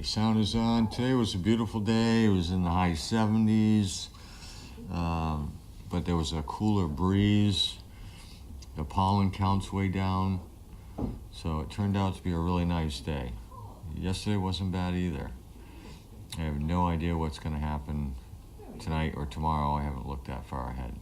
Okay, sound is on. Today was a beautiful day. It was in the high 70s, but there was a cooler breeze. The pollen count's way down, so it turned out to be a really nice day. Yesterday wasn't bad either. I have no idea what's going to happen tonight or tomorrow. I haven't looked that far ahead.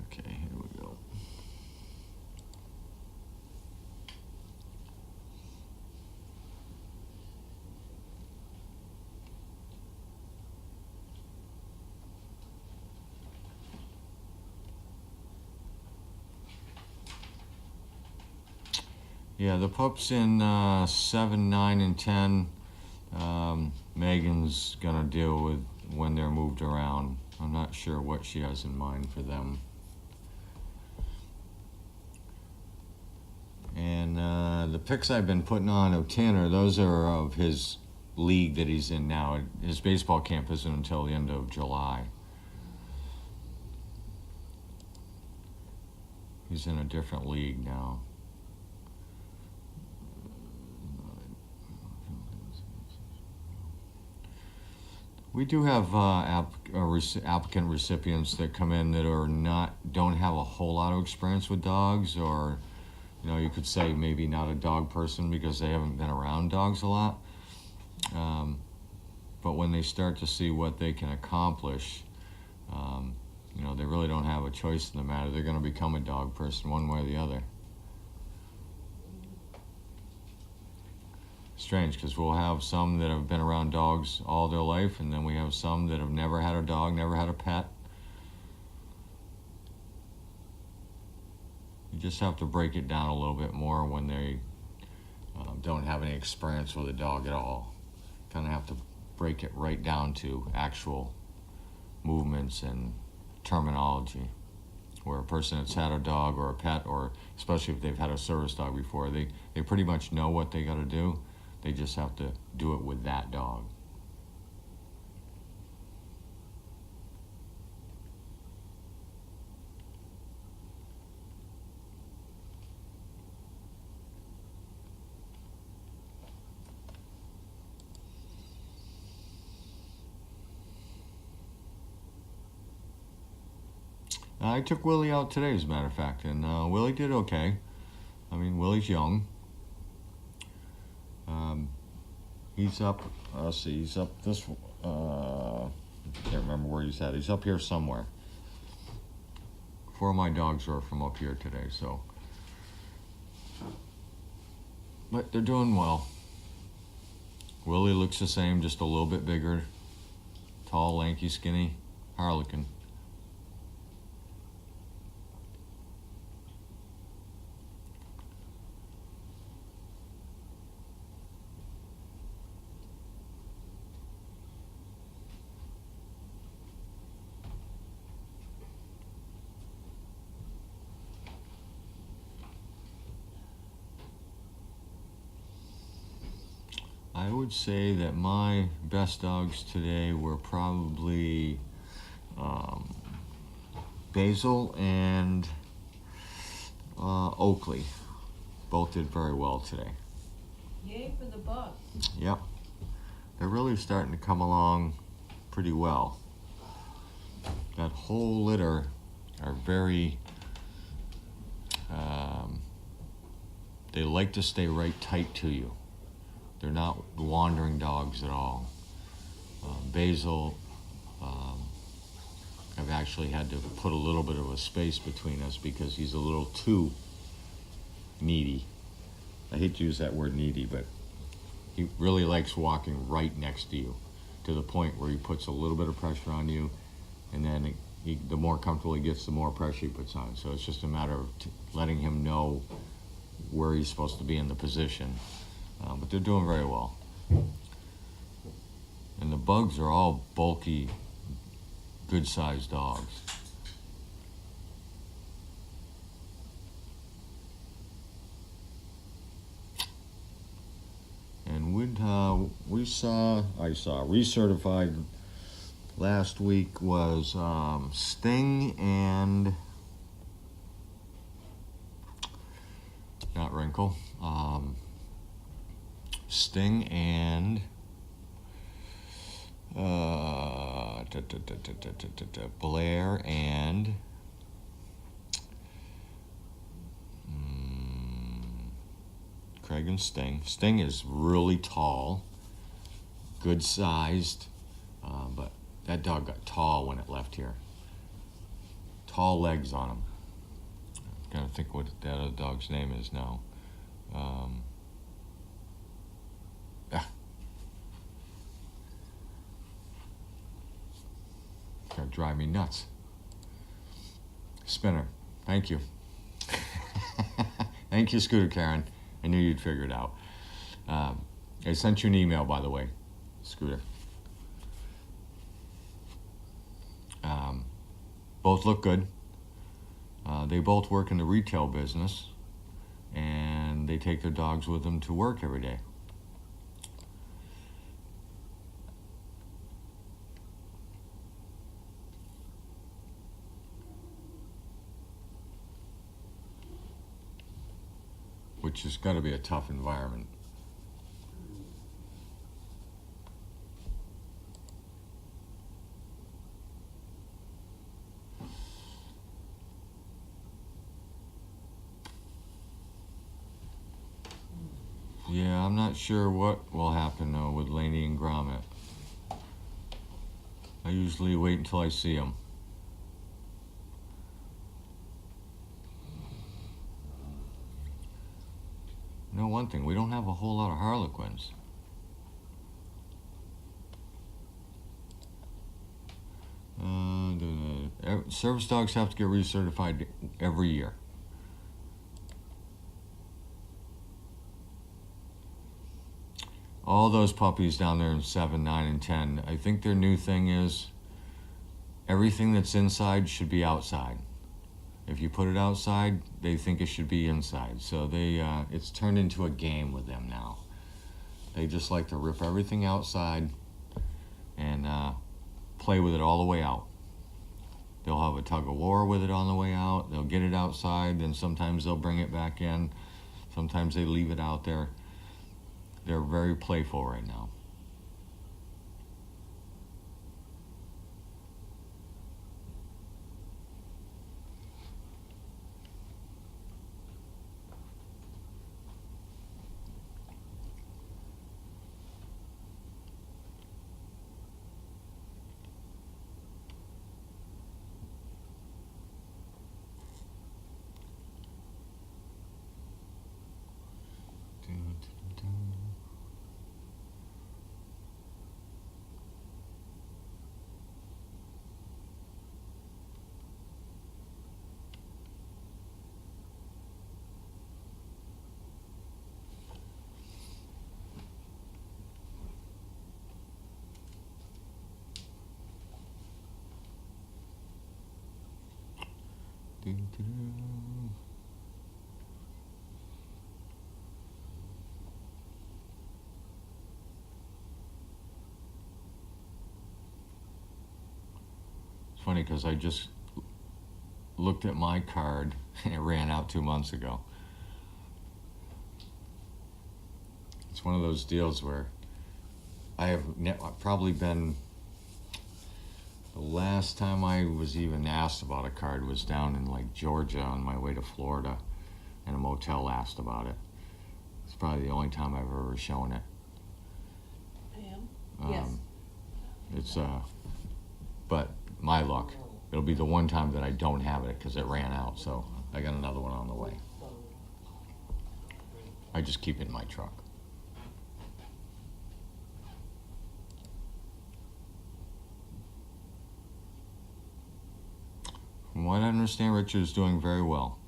Okay, here we go. Yeah, the pups in 7, 9, and 10, Megan's gonna deal with when they're moved around. I'm not sure what she has in mind for them. And the pics I've been putting on of Tanner, those are of his league that he's in now. His baseball camp isn't until the end of July. He's in a different league now. We do have applicant recipients that come in that don't have a whole lot of experience with dogs, or you could say maybe not a dog person because they haven't been around dogs a lot. But when they start to see what they can accomplish, they really don't have a choice in the matter. They're going to become a dog person one way or the other. Strange, because we'll have some that have been around dogs all their life, and then we have some that have never had a dog, never had a pet. You just have to break it down a little bit more when they don't have any experience with a dog at all. Kind of have to break it right down to actual movements and terminology, where a person that's had a dog or a pet, or especially if they've had a service dog before, they pretty much know what they got to do. They just have to do it with that dog. I took Willie out today, as a matter of fact, and Willie did okay. I mean, Willie's young. He's up, let's see, he's up this, I can't remember where he's at. He's up here somewhere. 4 of my dogs are from up here today, so. But they're doing well. Willie looks the same, just a little bit bigger. Tall, lanky, skinny Harlequin. I would say that my best dogs today were probably Basil and Oakley. Both did very well today. Yay for the buck. Yep. They're really starting to come along pretty well. That whole litter are very, they like to stay right tight to you. They're not wandering dogs at all. Basil, I've actually had to put a little bit of a space between us because he's a little too needy. I hate to use that word needy, but he really likes walking right next to you, to the point where he puts a little bit of pressure on you, and then the more comfortable he gets, the more pressure he puts on. So it's just a matter of letting him know where he's supposed to be in the position. But they're doing very well. And the bugs are all bulky, good-sized dogs. And I saw recertified last week was Sting and not Wrinkle. Sting and Blair and Craig and Sting. Sting is really tall, good sized, but that dog got tall when it left here. Tall legs on him. I'm trying to think what that other dog's name is now. Gonna drive me nuts. Spinner. Thank you. Thank you, Scooter Karen. I knew you'd figure it out. I sent you an email, by the way, Scooter. Both look good. They both work in the retail business, and they take their dogs with them to work every day. Which has got to be a tough environment. Yeah, I'm not sure what will happen though with Laney and Gromit. I usually wait until I see them. You know one thing, we don't have a whole lot of Harlequins. Service dogs have to get recertified every year. All those puppies down there in 7, 9, and 10, I think their new thing is everything that's inside should be outside. If you put it outside, they think it should be inside. So it's turned into a game with them now. They just like to rip everything outside and play with it all the way out. They'll have a tug of war with it on the way out. They'll get it outside, then sometimes they'll bring it back in. Sometimes they leave it out there. They're very playful right now. It's funny because I just looked at my card and it ran out 2 months ago. It's one of those deals where I have probably been, the last time I was even asked about a card was down in like Georgia on my way to Florida, and a motel asked about it. It's probably the only time I've ever shown it. Pam? Yes. It's but my luck, it'll be the one time that I don't have it because it ran out, so I got another one on the way. I just keep it in my truck. From what I understand, Richard is doing very well.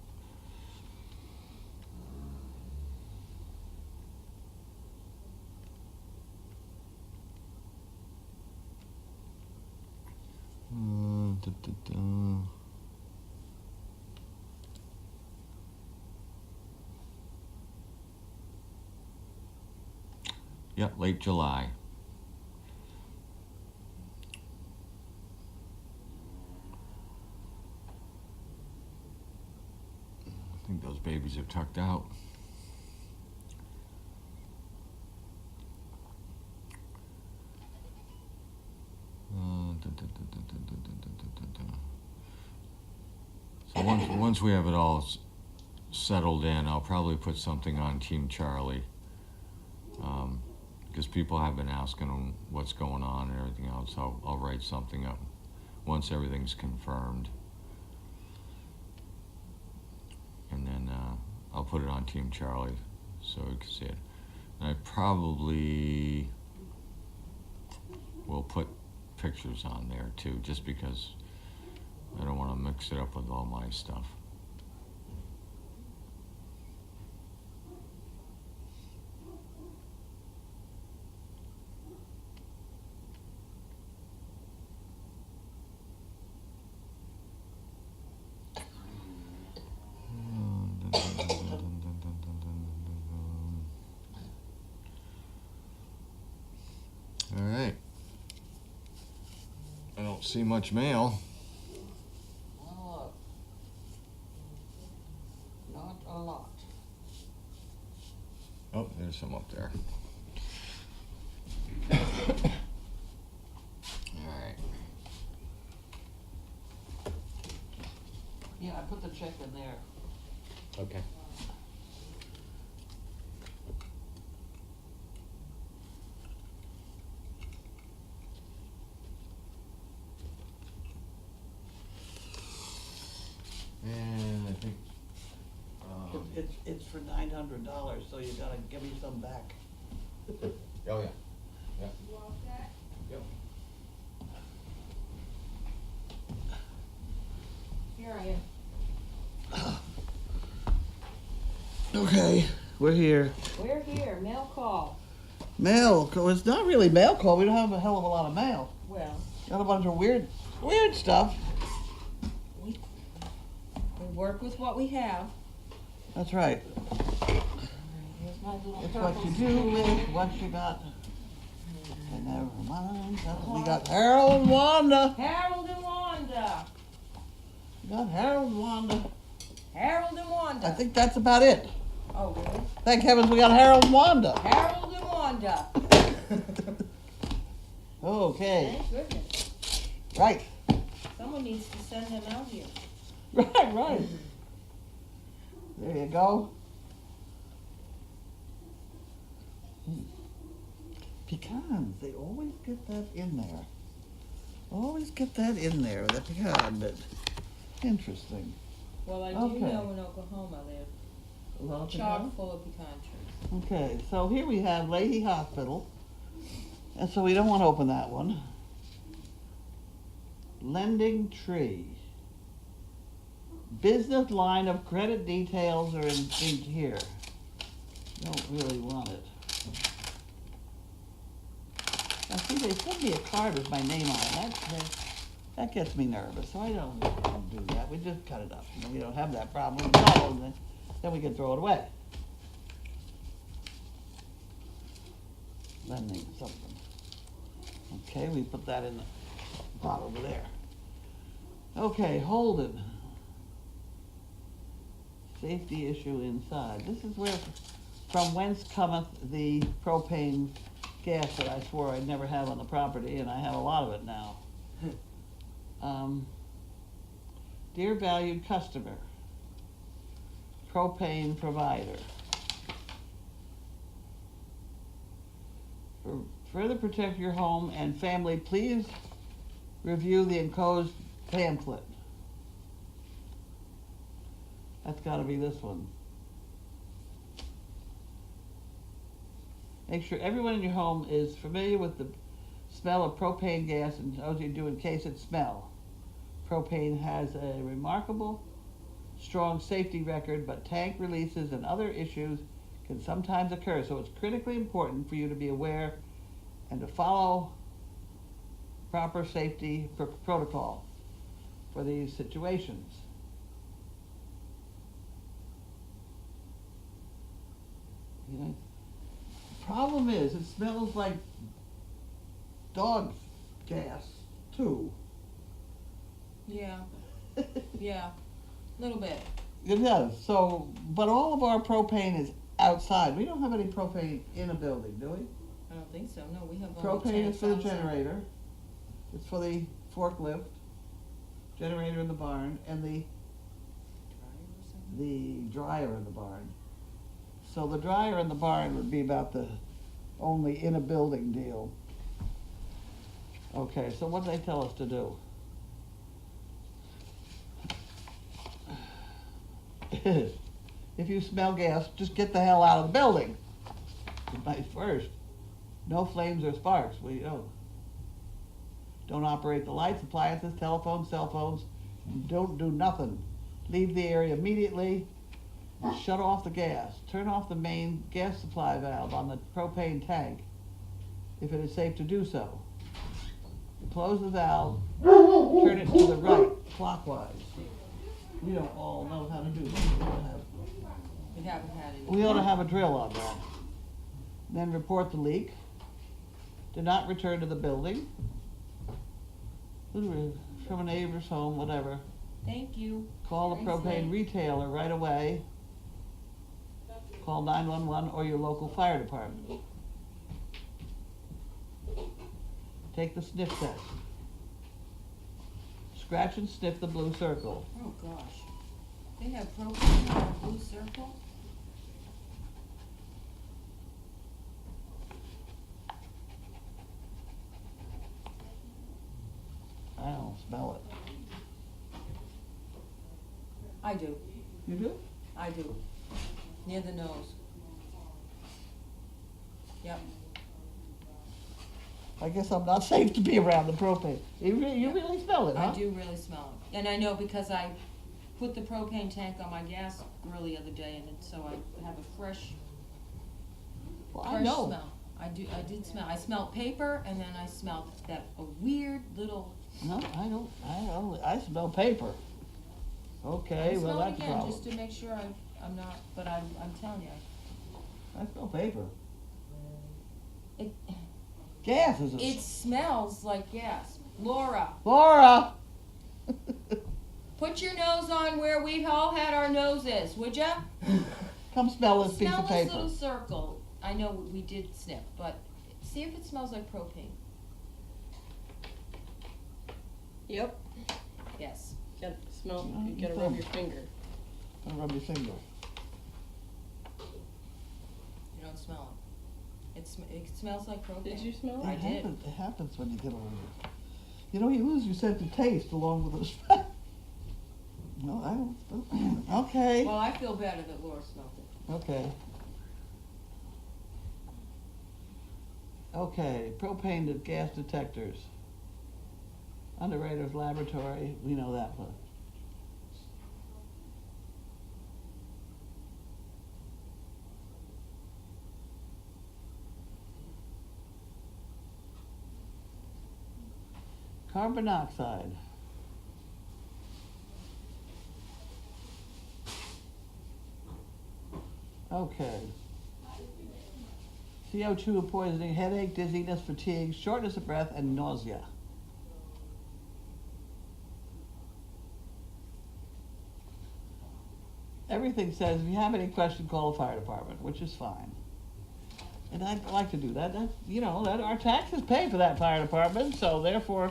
Yep, late July. I think those babies are tucked out. So once we have it all settled in, I'll probably put something on Team Charlie, because people have been asking them what's going on and everything else. So I'll write something up once everything's confirmed, and then I'll put it on Team Charlie so you can see it. And I probably will put pictures on there too, just because I don't want to mix it up with all my stuff. All right. I don't see much mail. Not a lot. Oh, there's some up there. All right. Yeah, I put the check in there. Okay. And I think It's for $900, so you gotta give me some back. oh yeah. Yeah. You all set? Yep. Here I am. Okay, we're here. We're here, mail call. Mail call. It's not really mail call. We don't have a hell of a lot of mail. Well, Got a bunch of weird stuff. we work with what we have. That's right. Here's my little It's purple what you do with what you got. And never mind. We got Harold and Wanda. Harold and Wanda. We got Harold and Wanda. Harold and I Wanda. think that's about it. Oh, really? Thank heavens we got Harold and Wanda. Harold and Wanda. Okay. Thank goodness. Right. Someone needs to send them out here. Right. There you go. Pecans, they always get that in there. Always get that in there, the pecan bit. Interesting. Well, I do Okay. know in Oklahoma they're A lot of chock pecan? full of pecan trees. Okay, so here we have Leahy Hospital. And so we don't want to open that one. Lending Tree. Business line of credit details are in here. Don't really want it. I see they sent me a card with my name on it. That gets me nervous, so I don't do that. We just cut it up. You know, we don't have that problem at all, and then we can throw it away. Then need something. Okay, we put that in the pot over there. Okay, Holden. Safety issue inside. This is where, from whence cometh the propane gas that I swore I'd never have on the property, and I have a lot of it now. Dear valued customer, propane provider. For further protect your home and family, please review the enclosed pamphlet. That's gotta be this one. Make sure everyone in your home is familiar with the smell of propane gas and knows you do in case it smell. Propane has a remarkable, strong safety record, but tank releases and other issues can sometimes occur, so it's critically important for you to be aware and to follow proper safety protocol for these situations. You know, problem is, it smells like dog gas too. Yeah, yeah, a little bit. It does. So, but all of our propane is outside. We don't have any propane in a building, do we? I don't think so, no, we have only Propane is for the 10,000. generator. It's for the forklift, generator in the barn, and the Dryer or something? dryer in the barn. So the dryer in the barn would be about the only in a building deal. Okay, so what do they tell us to do? If you smell gas, just get the hell out of the building. Nice first. No flames or sparks. Don't operate the lights, appliances, telephones, cell phones. Don't do nothing. Leave the area immediately. Shut off the gas. Turn off the main gas supply valve on the propane tank, if it is safe to do so. Close the valve. Turn it to the right, clockwise. We don't all know how to do this. We haven't had any. We ought to have a drill on that. Then report the leak. Do not return to the building. From a neighbor's home, whatever. Thank you. Call the Very propane safe. retailer right away. Call 911 or your local fire department. Take the sniff test. Scratch and sniff the blue circle. Oh, gosh. They have propane on a blue circle? I don't smell it. I do, You do? I do. Near the nose. Yep. I guess I'm not safe to be around the propane. You really smell it, huh? I do really smell it. And I know because I put the propane tank on my gas grill the other day, and so I have a fresh Well, I fresh know. smell. I did smell. I smelled paper, and then I smelled a weird little. No, I smell paper. Okay, I'll well, smell it that's a again problem. just to make sure I'm not. But I'm telling you, I smell paper. it Gas is it smells like gas. Laura, Laura! put your nose on where we've all had our noses, would ya? Come smell this piece Smell of this paper. little circle. I know we did sniff, but see if it smells like propane. Yep. Yes. Gotta smell. Oh, You gotta you rub don't. your finger. Don't rub your finger. You don't smell it. It smells like propane. Did you smell I it? did. It happens when you get older. You know, you lose your sense of taste along with the smell. No, I don't. Okay. Well, I feel better that Laura smelled it. Okay. Okay, propane to gas detectors. Underwriter's laboratory, we know that one. Carbon monoxide. Okay. CO2 poisoning, headache, dizziness, fatigue, shortness of breath, and nausea. Everything says if you have any question, call the fire department, which is fine. And I'd like to do that. That our taxes pay for that fire department, so therefore,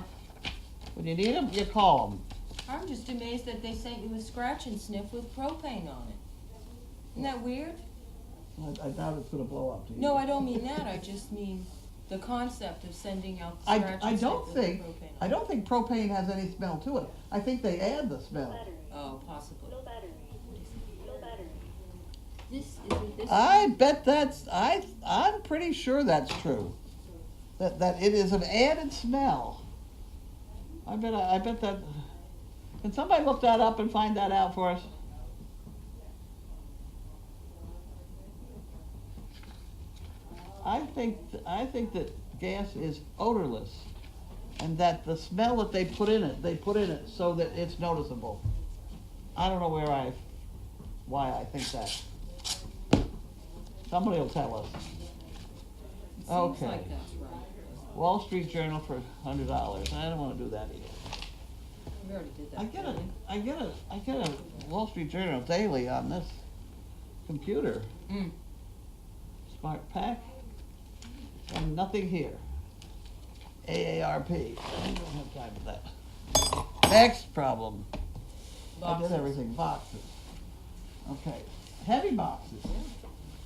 when you need them, you call them. I'm just amazed that they sent you a scratch and sniff with propane on it. Isn't that weird? I doubt it's going to blow up to you. No, I don't mean that. I just mean the concept of sending out the I scratch and sniff with propane on it. I don't think propane has any smell to it. I think they add the smell. Oh, possibly. No battery. No battery. This I bet I'm pretty sure that's true. That it is an added smell. I bet that. Can somebody look that up and find that out for us? I think that gas is odorless, and that the smell that they put in it so that it's noticeable. I don't know why I think that. Somebody will tell us. It seems Okay. like that's right. Wall Street Journal for $100. I don't want to do that either. We already did that. I get didn't I get a Wall Street Journal daily on this computer. we? Smart pack. And nothing here. AARP. I don't have time for that. Next problem. I Boxes. did everything. Boxes. Okay. Heavy boxes.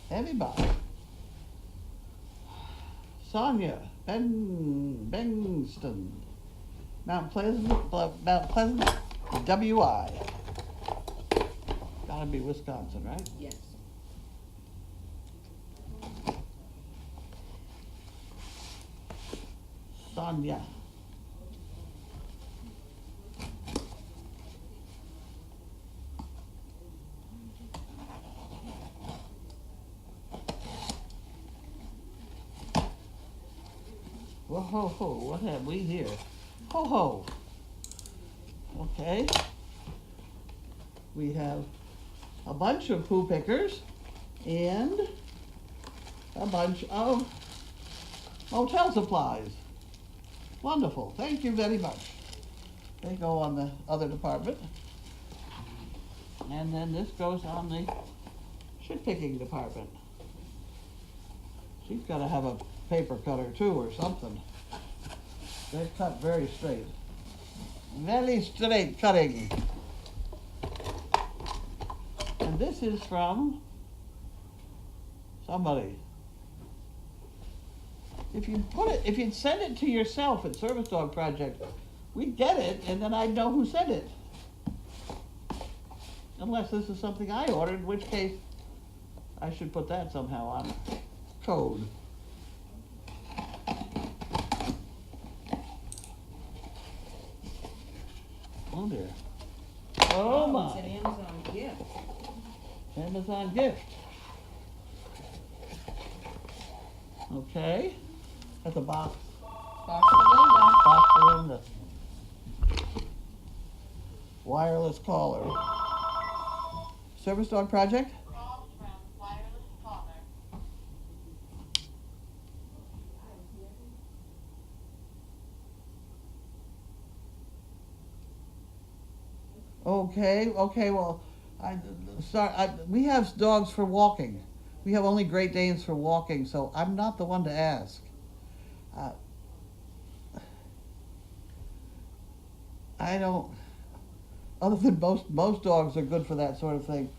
Heavy box. Sonia Bengston. Mount Pleasant, WI. Gotta be Wisconsin, right? Yes. Sonia. Whoa, ho, ho, what have we here? Ho, ho. Okay. We have a bunch of poo pickers and a bunch of motel supplies. Wonderful, thank you very much. They go on the other department. And then this goes on the shit picking department. She's gotta have a paper cutter too or something. They're cut very straight. Very straight cutting. And this is from somebody. If you'd send it to yourself at Service Dog Project, we'd get it and then I'd know who sent it. Unless this is something I ordered, in which case I should put that somehow on code. Oh dear. Oh It's my. an Amazon gift. Amazon gift. Okay. That's a box. Box for Linda. Box for Linda. Wireless caller. Service Dog Project? Call from wireless caller. Okay, well, we have dogs for walking. We have only Great Danes for walking, so I'm not the one to ask. I don't, other than most dogs are good for that sort of thing.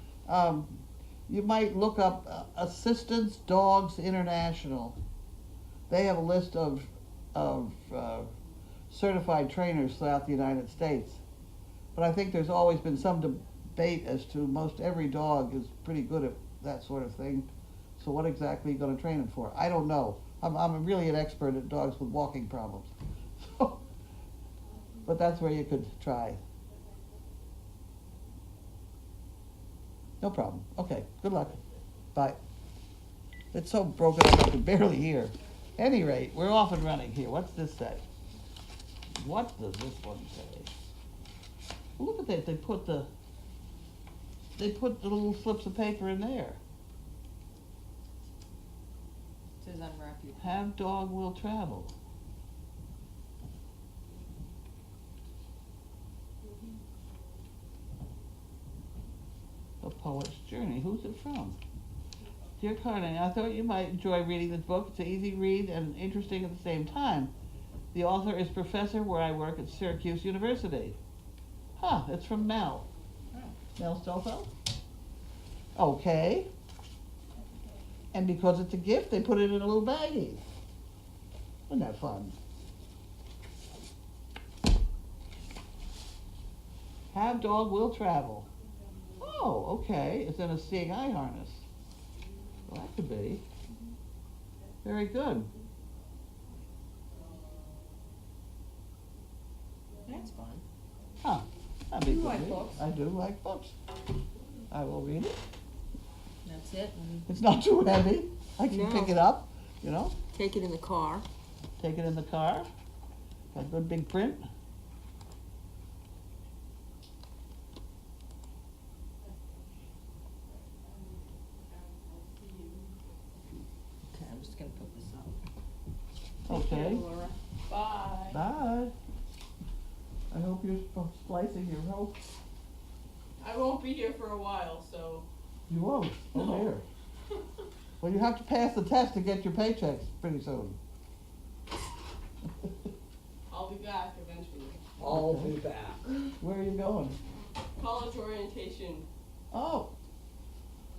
You might look up Assistance Dogs International. They have a list of certified trainers throughout the United States. But I think there's always been some debate as to most every dog is pretty good at that sort of thing. So what exactly are you going to train them for? I don't know. I'm really an expert at dogs with walking problems. So, but that's where you could try. No problem. Okay, good luck. Bye. It's so broken up I can barely hear. Any rate, we're off and running here. What's this say? What does this one say? Look at that, they put the little slips of paper in there. unwrap you. Have dog will travel. A Poet's Journey. Who's it from? Dear Carlene, I thought you might enjoy reading this book. It's an easy read and interesting at the same time. The author is professor where I work at Syracuse University. Huh, it's from Mel. Mel Stolfo? Okay. And because it's a gift, they put it in a little baggie. Isn't that fun? Have dog will travel. Oh, okay. It's in a seeing eye harness. Well, that could be. Very good. That's fun. Huh. That'd be You good like read. books? I do like books. I will read it. That's it. It's not too heavy. I can No. pick it up, you know, Take it in the car. take it in the car. Got good big print. Okay, I'm just gonna put this up. Okay. Laura. Bye. Bye. I hope you're splicing your rope. I won't be here for a while, so You won't. Oh, No. dear. Well, you have to pass the test to get your paychecks pretty soon. I'll be back eventually. I'll be back. Where are you going? College orientation. Oh.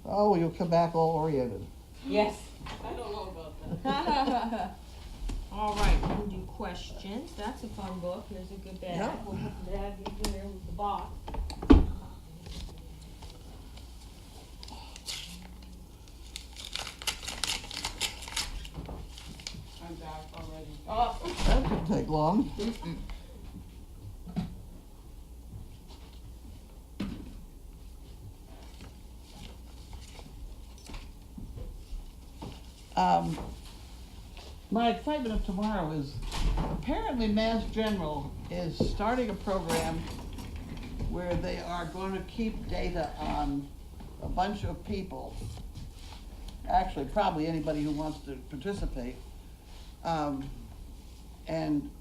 Oh, well, you'll come back all oriented. Yes. I don't know about that. All right, we'll do questions. That's a fun book. Here's a good bag. Yep. We'll put the bag in there with the box. I'm back already. Oh. That didn't take long. My excitement of tomorrow is apparently Mass General is starting a program where they are going to keep data on a bunch of people. Actually, probably anybody who wants to participate. And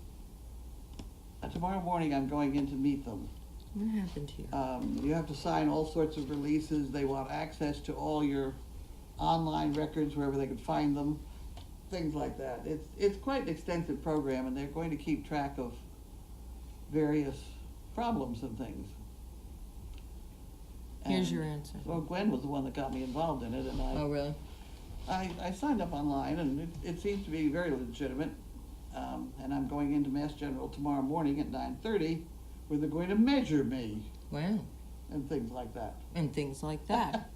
tomorrow morning I'm going in to meet them. What happened here? You have to sign all sorts of releases. They want access to all your online records wherever they can find them, things like that. It's quite an extensive program, and they're going to keep track of various problems and things. Here's And- your answer. Well, Gwen was the one that got me involved in it, and Oh, really? I signed up online, and it seems to be very legitimate. And I'm going into Mass General tomorrow morning at 9:30, where they're going to measure me Wow. and things like that. And things like that.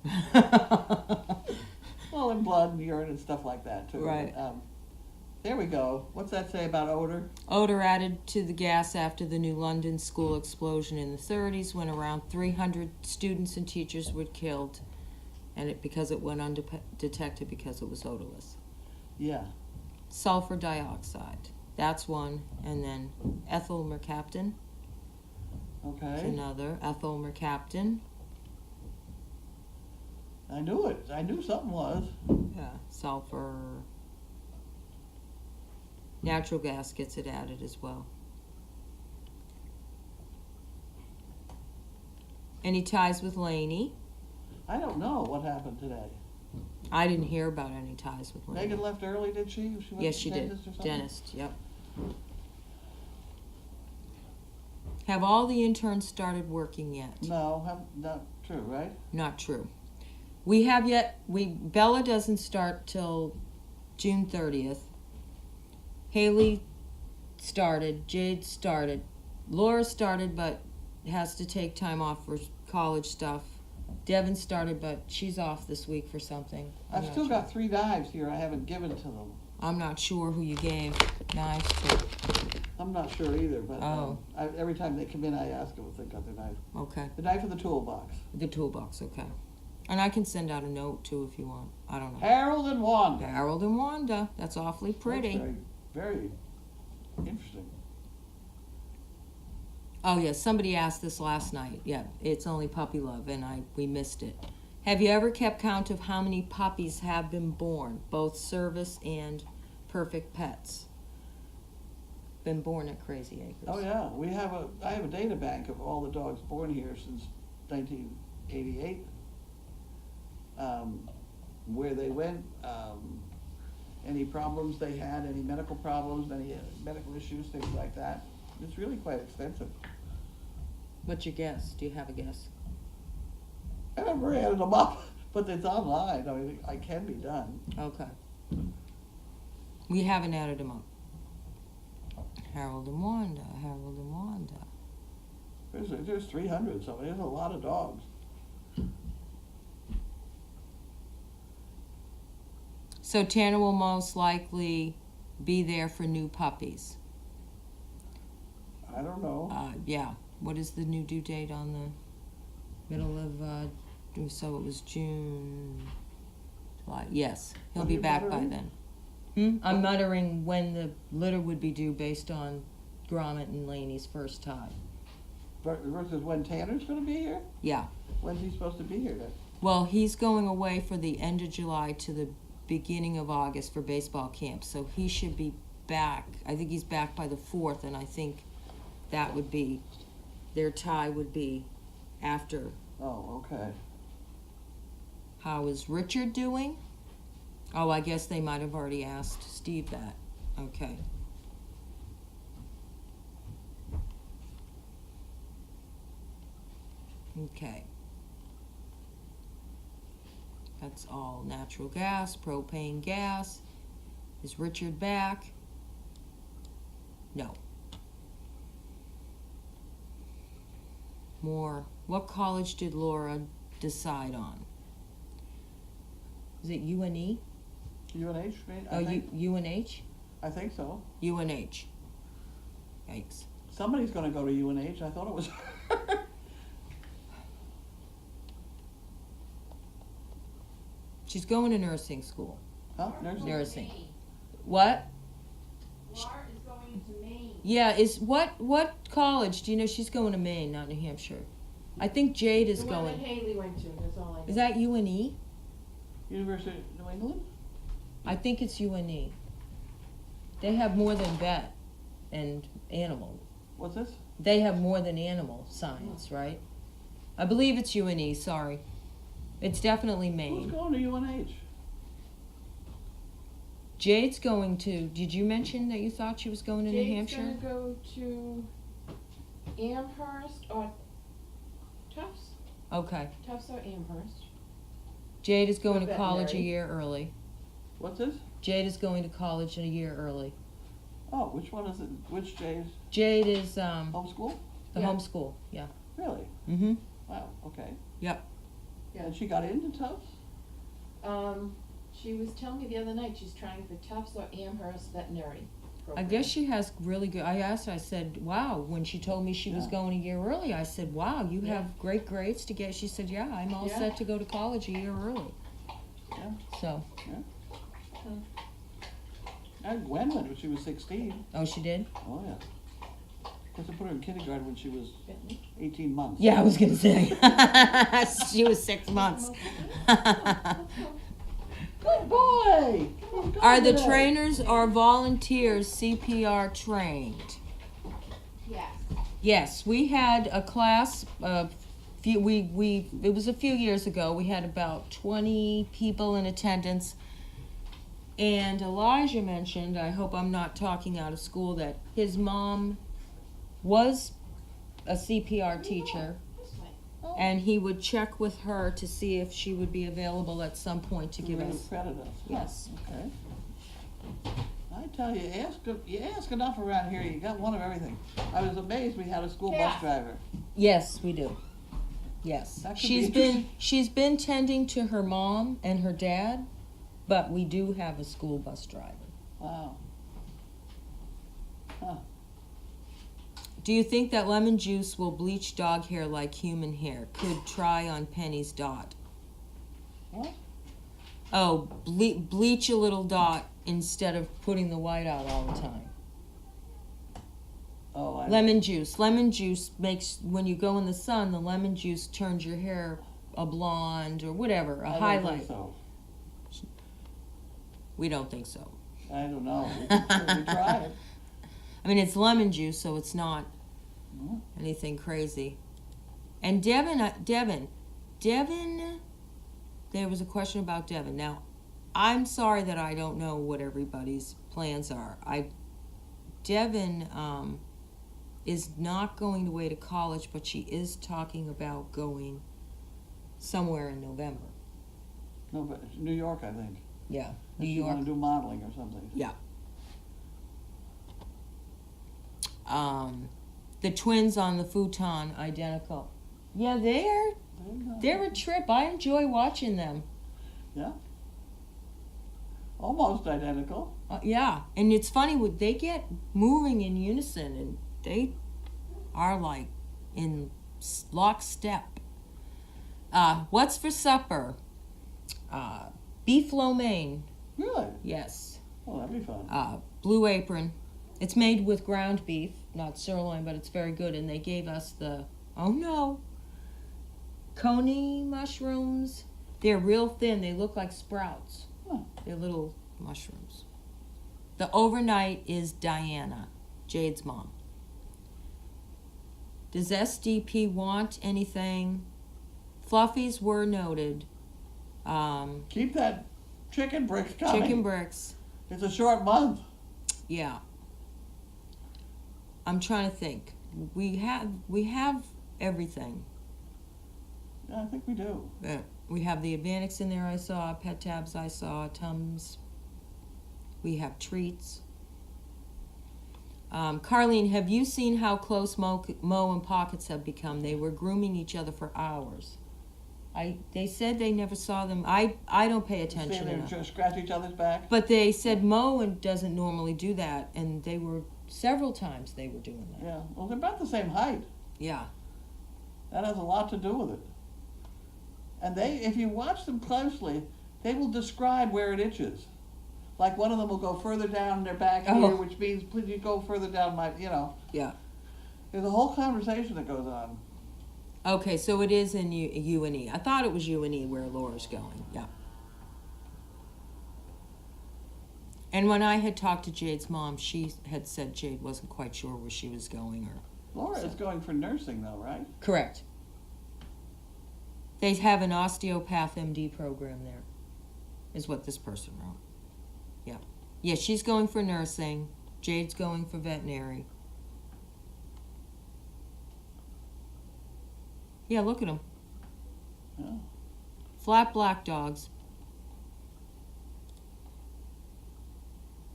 Well, and blood and urine and stuff like that too. Right. There we go. What's that say about odor? Odor added to the gas after the New London school explosion in the 30s, when around 300 students and teachers were killed, and because it went undetected because it was odorless. Yeah. Sulfur dioxide, that's one, and then ethyl mercaptan is Okay. another. Ethyl mercaptan, I knew it. I knew something was. yeah, sulfur. Natural gas gets it added as well. Any ties with Laney? I don't know what happened today. I didn't hear about any ties with Laney. Megan left early, did she? She went Yes, to she the did. dentist or something? Dentist, yep. Have all the interns started working yet? No, not true, right? Not true. We have yet, Bella doesn't start till June 30th. Haley started, Jade started, Laura started but has to take time off for college stuff. Devin started but she's off this week for something. I'm I've not still sure. got 3 knives here I haven't given to them. I'm not sure who you gave knives to. I'm not sure either, but Oh. every time they come in I ask them if they got their knife. Okay. The knife in the toolbox. The toolbox, okay. And I can send out a note too if you want. I don't know. Harold and Wanda. Harold and Wanda. That's awfully pretty. That's very, very interesting. Oh yes, somebody asked this last night. Yeah, it's only puppy love, and we missed it. Have you ever kept count of how many puppies have been born, both service and perfect pets? Been born at Crazy Acres. Oh yeah, I have a data bank of all the dogs born here since 1988. Where they went, any problems they had, any medical problems, any medical issues, things like that. It's really quite extensive. What's your guess? Do you have a guess? I never added them up, but it's online. I mean, it can be done. Okay. We haven't added them up. Harold and Wanda. There's 300, so there's a lot of dogs. So Tanner will most likely be there for new puppies. I don't know. Yeah. What is the new due date on the middle of, so it was June, July. Yes, he'll What are be you back by muttering? then. I'm muttering when the litter would be due based on Gromit and Laney's first time. Versus when Tanner's going to be here? Yeah. When's he supposed to be here then? Well, he's going away for the end of July to the beginning of August for baseball camp, so he should be back. I think he's back by the 4th, and I think that would be, their tie would be after. Oh, okay. How is Richard doing? Oh, I guess they might have already asked Steve that. Okay. Okay. That's all natural gas, propane gas. Is Richard back? No. More. What college did Laura decide on? Is it UNE? UNH, maybe? Oh, UNH? I think so. UNH. Yikes. Somebody's going to go to UNH. I thought it was her. She's going to nursing school. Huh? Nursing. What? Laura is going to Maine. Yeah, what college? Do you know she's going to Maine, not New Hampshire? I think Jade is The one that going. Haley went to, that's all I know. Is that UNE? University of New England? I think it's UNE. They have more than vet and animal. What's this? They have more than animal science, right? I believe it's UNE, sorry. It's definitely Who's Maine. going to UNH? Jade's going to, did you mention that you thought she was going to New Jade's Hampshire? gonna go to Amherst or Tufts? Okay. Tufts or Amherst? Jade is going For to college a veterinary. year early. What's this? Jade is going to college a year early. Oh, which one is it? Which Jay's Jade is homeschool? the Yeah. homeschool, yeah. Really? Mm-hmm. Wow, okay. Yep. Yeah. And she got into Tufts? She was telling me the other night she's trying for Tufts or Amherst veterinary I program. guess she has really good. I asked her, I said, wow, when she told me she was Yeah. going a year early, I said, wow, you Yeah. have great grades to get. She said, yeah, I'm all Yeah. set to go to college a year early. Yeah. So, I had Gwen went when she was 16. oh, she did? Oh, yeah. Of course, I put her in kindergarten when she was Veterinary. 18 months. Yeah, I was going to say. She was 6 months. Good boy! Are the trainers or volunteers CPR trained? Yes. Yes, we had a class. It was a few years ago. We had about 20 people in attendance, and Elijah mentioned. I hope I'm not talking out of school. That his mom was a CPR teacher, and he would check with her to see if she would be available at some point to give us. Credit us. Yes. Okay. I tell you, you ask enough around here, you got one of everything. I was amazed we had a school bus Yeah. driver. Yes, we do. Yes, That could be she's been tending to her mom and her dad, but we do have a school bus driver. Wow. Huh. Do you think that lemon juice will bleach dog hair like human hair? Could try on Penny's Dot. What? Oh, bleach a little dot instead of putting the white out all the time. Oh, I Lemon juice. Lemon juice makes, when you go in the sun, the lemon juice turns your hair a blonde or whatever, a I don't highlight. think so. We don't think so. I don't know. We can certainly try it. I mean, it's lemon juice, so it's not Mhm. anything crazy. And Devin, there was a question about Devin. Now, I'm sorry that I don't know what everybody's plans are. Devin is not going away to college, but she is talking about going somewhere in November. No, but it's New York, I think. Yeah, New If you York. want to do modeling or something. Yeah. The twins on the futon, identical. Yeah, they're a trip. I enjoy watching them. Yeah. Almost identical. Yeah, and it's funny, they get moving in unison, and they are like in lockstep. What's for supper? Beef lo mein. Really? Yes. Well, that'd be fun. Blue Apron. It's made with ground beef, not sirloin, but it's very good. And they gave us coney mushrooms. They're real thin. They look like sprouts. Huh. They're little mushrooms. The overnight is Diana, Jade's mom. Does SDP want anything? Fluffies were noted. Keep that chicken bricks coming. Chicken bricks. It's a short month. Yeah. I'm trying to think. We have everything. Yeah, I think we do. We have the Advantix in there I saw, Pet Tabs I saw, Tums. We have treats. Carlene, have you seen how close Mo and Pockets have become? They were grooming each other for hours. They said they never saw them. I don't pay attention Stand there enough. and scratch each other's back. But they said Mo doesn't normally do that, and they were several times they were doing that. Yeah. Well, they're about the same height. Yeah. That has a lot to do with it. And if you watch them closely, they will describe where it itches. Like one of them will go further down their back here, which means please you go further down my, Yeah. There's a whole conversation that goes on. Okay, so it is in U&E. I thought it was U&E where Laura's going. Yeah. And when I had talked to Jade's mom, she had said Jade wasn't quite sure where she was going. Laura is going for nursing though, right? Correct. They have an osteopath MD program there, is what this person wrote. Yeah. Yeah, she's going for nursing. Jade's going for veterinary. Yeah, look at them. Yeah. Flat black dogs.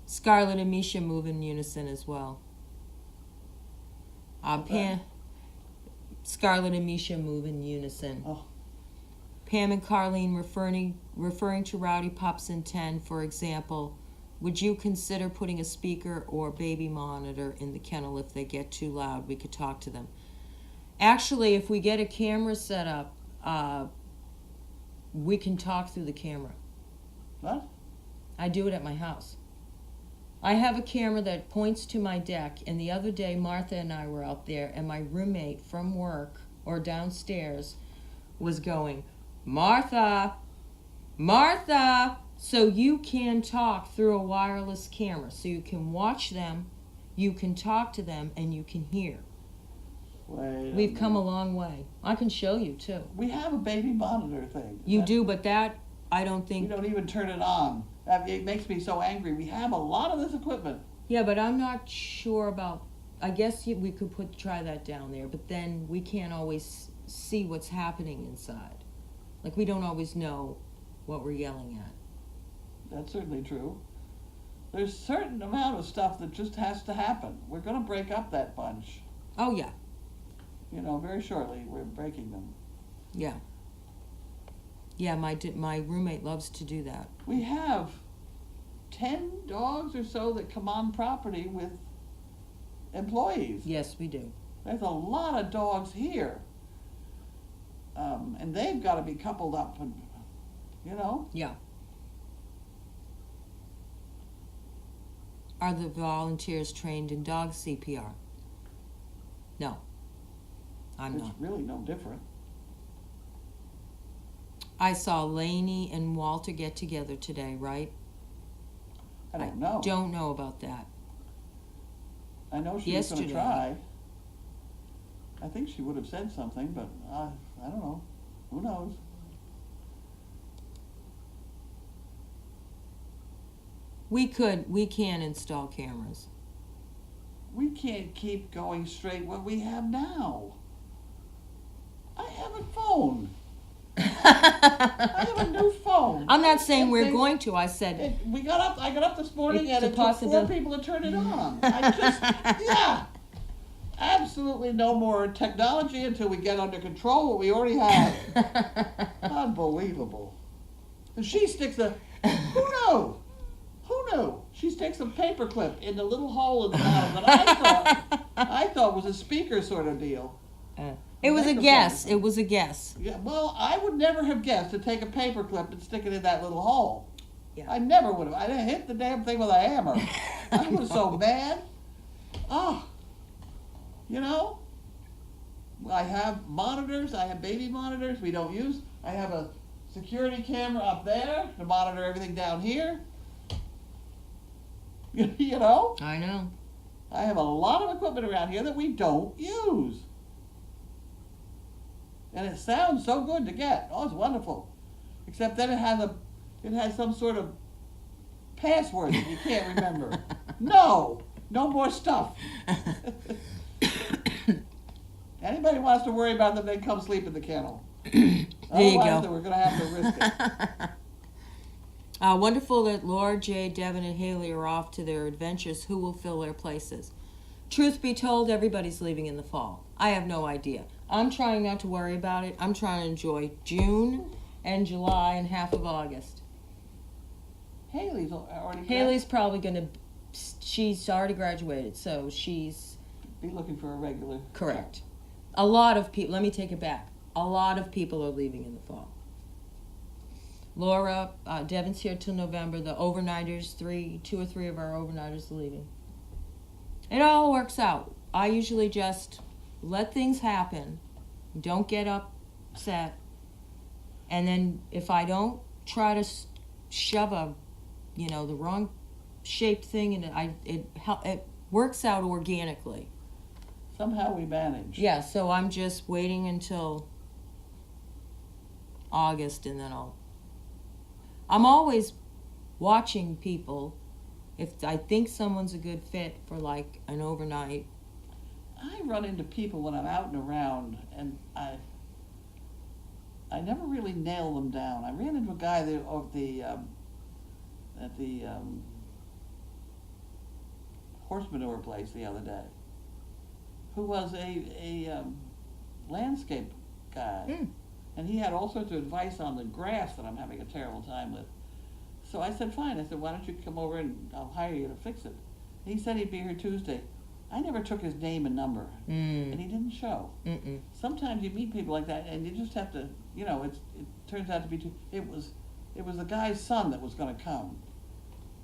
Scarlet and Misha move in unison as well. Scarlet and Misha move in unison. Oh. Pam and Carlene referring to Rowdy Pups in 10, for example, would you consider putting a speaker or baby monitor in the kennel if they get too loud? We could talk to them. Actually, if we get a camera set up, we can talk through the camera. What? I do it at my house. I have a camera that points to my deck, and the other day Martha and I were out there, and my roommate from work or downstairs was going, Martha, Martha, so you can talk through a wireless camera. So you can watch them, you can talk to them, and you can hear. We've come a long way. I can show you too. We have a baby monitor thing. You do, but that, I don't We think... don't even turn it on. It makes me so angry. We have a lot of this equipment. Yeah, but I'm not sure about... I guess we could try that down there, but then we can't always see what's happening inside. Like, we don't always know what we're yelling at. That's certainly true. There's a certain amount of stuff that just has to happen. We're going to break up that bunch. Oh, yeah. Very shortly. We're breaking them. Yeah. Yeah, my roommate loves to do that. We have 10 dogs or so that come on property with employees. Yes, we do. There's a lot of dogs here. And they've got to be coupled up and, Yeah. Are the volunteers trained in dog CPR? No. I'm It's not. really no different. I saw Lainey and Walter get together today, right? I don't know. Don't know about that. I know she was going to Yesterday. try. I think she would have said something, but I don't know. Who knows? We can install cameras. We can't keep going straight what we have now. I have a phone. I have a new phone. I'm not saying we're They- going to. I said, I got up this morning It's and a it took 4 possibility. people to turn it on. Yeah. Absolutely no more technology until we get under control what we already have. Unbelievable. And she sticks who knew? Who knew? She sticks a paper clip in the little hole in the bottom that I thought was a speaker sort of deal. it was a Microphone. guess. It was a guess. Yeah, well, I would never have guessed to take a paper clip and stick it in that little hole. Yeah. I never would have. I'd have hit the damn thing with a hammer. I was so mad. Oh, you know, I have monitors. I have baby monitors we don't use. I have a security camera up there to monitor everything down here. You know, I know. I have a lot of equipment around here that we don't use. And it sounds so good to get. Oh, it's wonderful. Except then it has some sort of password that you can't remember. No more stuff. Anybody wants to worry about them, they come sleep in the kennel. There you Otherwise, go. we're going to have to risk it. Wonderful that Laura, Jay, Devin, and Haley are off to their adventures. Who will fill their places? Truth be told, everybody's leaving in the fall. I have no idea. I'm trying not to worry about it. I'm trying to enjoy June and July and half of August. Haley's already Haley's probably going to, she's already graduated, so she's be looking for a regular. correct. A lot of people, let me take it back. A lot of people are leaving in the fall. Laura, Devin's here till November. The overnighters, 2 or 3 of our overnighters are leaving. It all works out. I usually just let things happen. Don't get upset. And then if I don't try to shove the wrong shaped thing, and it works out organically. Somehow we manage. Yeah, so I'm just waiting until August, and then I'm always watching people. If I think someone's a good fit for like an overnight. I run into people when I'm out and around, and I never really nail them down. I ran into a guy there at the horse manure place the other day, who was a landscape guy, and he had all sorts of advice on the grass that I'm having a terrible time with. So I said, fine. I said, why don't you come over and I'll hire you to fix it. He said he'd be here Tuesday. I never took his name and number, and he didn't show. Sometimes you meet people like that, and you just have to, it turns out to be it was the guy's son that was going to come,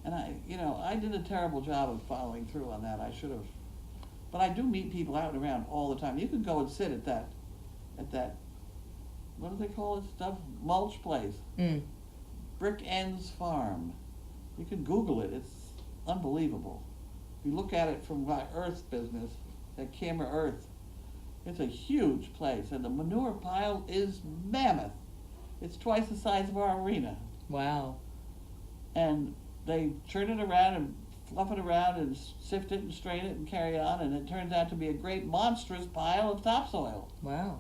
and I did a terrible job of following through on that. I should have, but I do meet people out and around all the time. You can go and sit at that, what do they call it stuff? Mulch place. Brick Ends Farm. You can Google it. It's unbelievable. If you look at it from my Earth business, that Camera Earth, it's a huge place, and the manure pile is mammoth. It's twice the size of our arena. Wow. And they turn it around and fluff it around and sift it and strain it and carry it on, and it turns out to be a great monstrous pile of topsoil. Wow.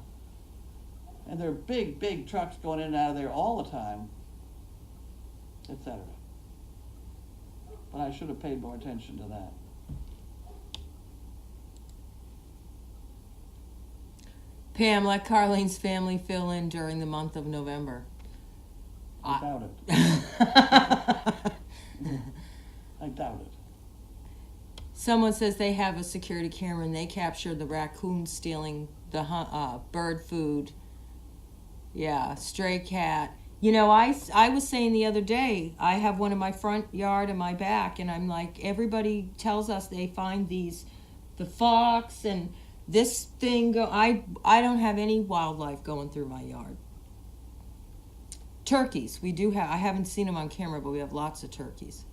And there are big, big trucks going in and out of there all the time, etc. But I should have paid more attention to that. Pam, let Carlene's family fill in during the month of November. I doubt it. I doubt it. Someone says they have a security camera and they captured the raccoon stealing the bird food. Yeah, stray cat. I was saying the other day, I have one in my front yard and my back, and I'm like, everybody tells us they find the fox and this thing I don't have any wildlife going through my yard. Turkeys. We do have, I haven't seen them on camera, but we have lots of turkeys.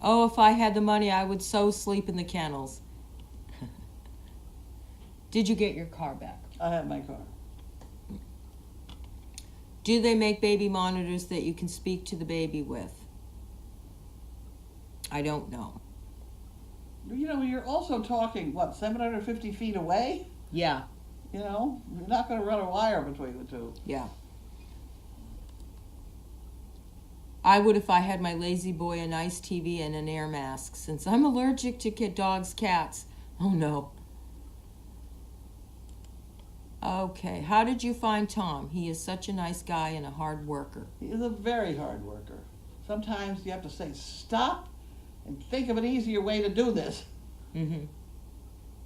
Oh, if I had the money, I would so sleep in the kennels. Did you get your car back? I have my car. Do they make baby monitors that you can speak to the baby with? I don't know. You know, you're also talking, what, 750 feet away? Yeah, You know, you're not going to run a wire between the two. yeah. I would if I had my lazy boy, a nice TV, and an air mask, since I'm allergic to dogs, cats. Oh no. Okay, how did you find Tom? He is such a nice guy and a hard worker. He is a very hard worker. Sometimes you have to say, stop and think of an easier way to do this. Mm-hmm.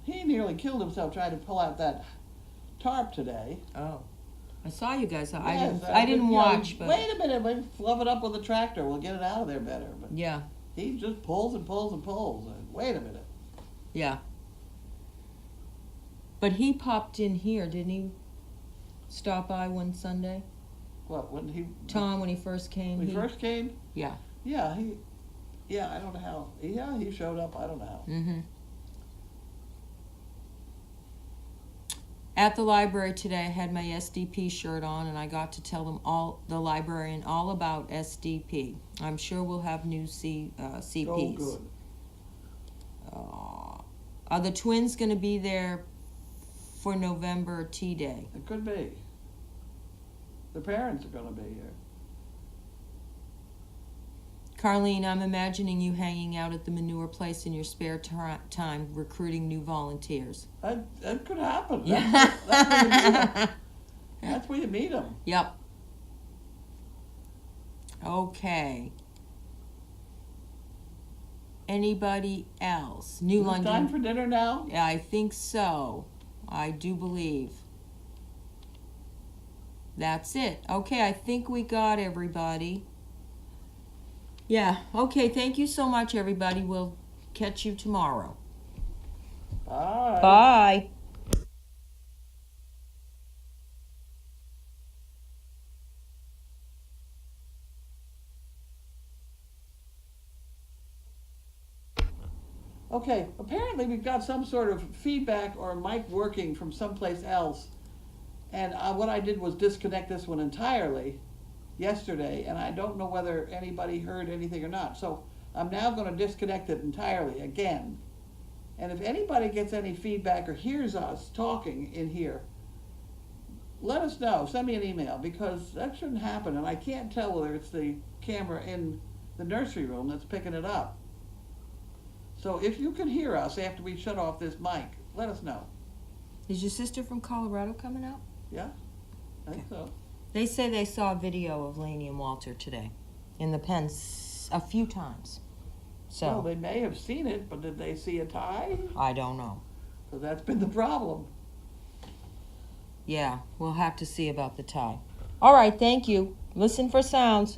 He nearly killed himself trying to pull out that tarp today. Oh. I saw you guys. Yes, I didn't you know, watch, but... Wait a minute, we'll fluff it up with a tractor. We'll get it out of there better. But Yeah, he just pulls and pulls and pulls. And wait a minute. yeah. But he popped in here, didn't he? Stop by one Sunday? What, when he... Tom, when he first came? When he first came? Yeah. Yeah, I don't know how. Yeah, he showed up. I don't know how. Mm-hmm. At the library today, I had my SDP shirt on, and I got to tell the librarian all about SDP. I'm sure we'll have new CPs. Oh, good. Are the twins going to be there for November Tea Day? It could be. The parents are going to be here. Carlene, I'm imagining you hanging out at the manure place in your spare time, recruiting new volunteers. That could happen. Yeah. That's where you meet them. Yep. Okay. Anybody else? New Is it London. time for dinner now? Yeah, I think so. I do believe. That's it. Okay, I think we got everybody. Yeah, okay, thank you so much, everybody. We'll catch you tomorrow. Bye. Bye. Okay, apparently we've got some sort of feedback or mic working from someplace else. And what I did was disconnect this one entirely yesterday, and I don't know whether anybody heard anything or not. So I'm now going to disconnect it entirely again. And if anybody gets any feedback or hears us talking in here, let us know. Send me an email, because that shouldn't happen. And I can't tell whether it's the camera in the nursery room that's picking it up. So if you can hear us after we shut off this mic, let us know. Is your sister from Colorado coming out? Yeah? I think so. They say they saw a video of Lainey and Walter today in the pen a few times. So Well, they may have seen it, but did they see a tie? I don't know. So that's been the problem. Yeah, we'll have to see about the tie. All right, thank you. Listen for sounds.